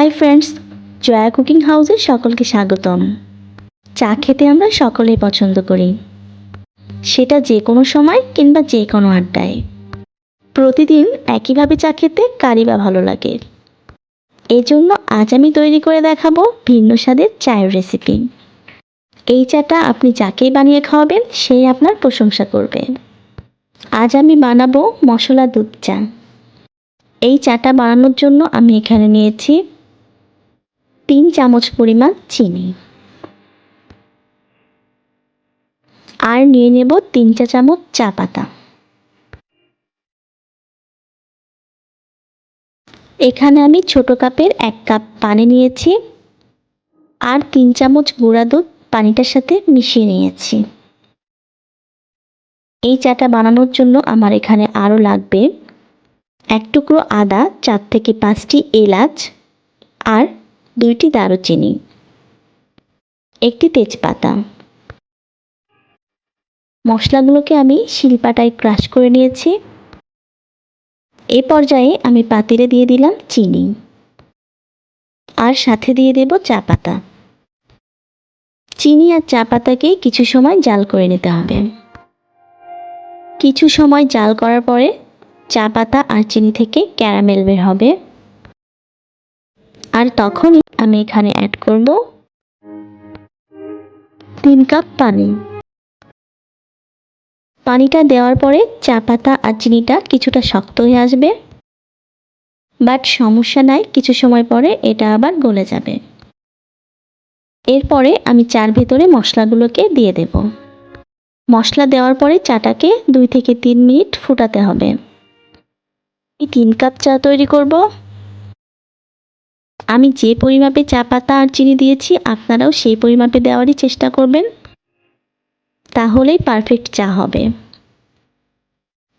Hi friends, Jaya cooking হাউসে সকলকে স্বাগতম। চা খেতে আমরা সকলেই পছন্দ করি, সেটা যে কোনো সময় কিংবা যে কোনো আড্ডায়। প্রতিদিন একইভাবে চা খেতে কারই বা ভালো লাগে। এজন্য আজ আমি তৈরি করে দেখাবো ভিন্ন স্বাদের চায়ের রেসিপি। এই চাটা আপনি যাকেই বানিয়ে খাওয়াবেন সেই আপনার প্রশংসা করবে। আজ আমি বানাবো মশলা দুধ চা। এই চাটা বানানোর জন্য আমি এখানে নিয়েছি 3 চামচ পরিমাণ চিনি, আর নিয়ে নেব 3 চা চামচ চা পাতা। এখানে আমি ছোট কাপের 1 কাপ পানি নিয়েছি, আর 3 চামচ গুঁড়া দুধ পানিটার সাথে মিশিয়ে নিয়েছি। এই চাটা বানানোর জন্য আমার এখানে আরও লাগবে 1 টুকরো আদা, 4 থেকে 5টি এলাচ, আর 2টি দারুচিনি, 1টি তেজপাতা। মশলাগুলোকে আমি শিলপাটায় ক্রাশ করে নিয়েছি। এই পর্যায়ে আমি পাতিলে দিয়ে দিলাম চিনি, আর সাথে দিয়ে দেব চা পাতা। চিনি আর চা পাতাকে কিছু সময় জাল করে নিতে হবে। কিছু সময় জাল করার পরে চা পাতা আর চিনি থেকে ক্যারামেল বের হবে, আর তখনই আমি এখানে অ্যাড করব 3 কাপ পানি। পানিটা দেওয়ার পরে চা পাতা আর চিনিটা কিছুটা শক্ত হয়ে আসবে, বাট সমস্যা নাই, কিছু সময় পরে এটা আবার গলে যাবে। এরপরে আমি চার ভেতরে মশলাগুলোকে দিয়ে দেব। মশলা দেওয়ার পরে চাটাকে 2 থেকে 3 মিনিট ফুটাতে হবে। আমি 3 কাপ চা তৈরি করব। আমি যে পরিমাপে চা পাতা আর চিনি দিয়েছি আপনারাও সেই পরিমাপে দেওয়ারই চেষ্টা করবেন, তাহলেই পারফেক্ট চা হবে।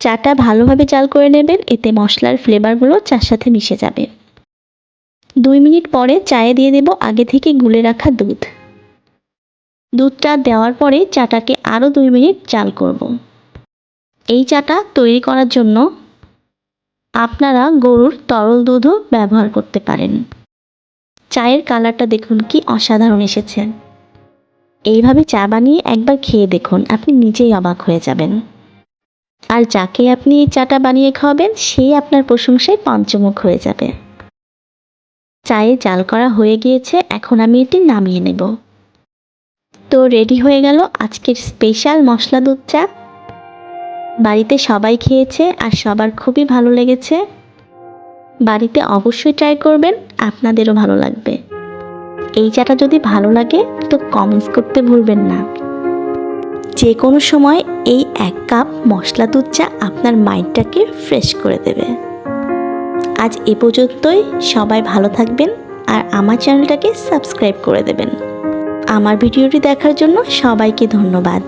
চাটা ভালোভাবে জাল করে নেবেন, এতে মশলার ফ্লেভারগুলো চার সাথে মিশে যাবে। 2 মিনিট পরে চায়ে দিয়ে দেব আগে থেকে গুলে রাখা দুধ। দুধটা দেওয়ার পরে চাটাকে আরও 2 মিনিট জাল করব। এই চাটা তৈরি করার জন্য আপনারা গরুর তরল দুধও ব্যবহার করতে পারেন। চায়ের কালারটা দেখুন কি অসাধারণ এসেছে। এইভাবে চা বানিয়ে একবার খেয়ে দেখুন, আপনি নিজেই অবাক হয়ে যাবেন। আর যাকে আপনি এই চাটা বানিয়ে খাওয়াবেন সেই আপনার প্রশংসায় পঞ্চমুখ হয়ে যাবে। চায়ে জাল করা হয়ে গিয়েছে, এখন আমি এটি নামিয়ে নেব। তো রেডি হয়ে গেল আজকের স্পেশাল মশলা দুধ চা। বাড়িতে সবাই খেয়েছে আর সবার খুবই ভালো লেগেছে। বাড়িতে অবশ্যই ট্রাই করবেন, আপনাদেরও ভালো লাগবে। এই চাটা যদি ভালো লাগে তো কমেন্টস করতে ভুলবেন না। যে কোনো সময় এই 1 কাপ মশলা দুধ চা আপনার মাইন্ডটাকে ফ্রেশ করে দেবে। আজ এ পর্যন্তই, সবাই ভালো থাকবেন আর আমার চ্যানেলটাকে সাবস্ক্রাইব করে দেবেন। আমার ভিডিওটি দেখার জন্য সবাইকে ধন্যবাদ।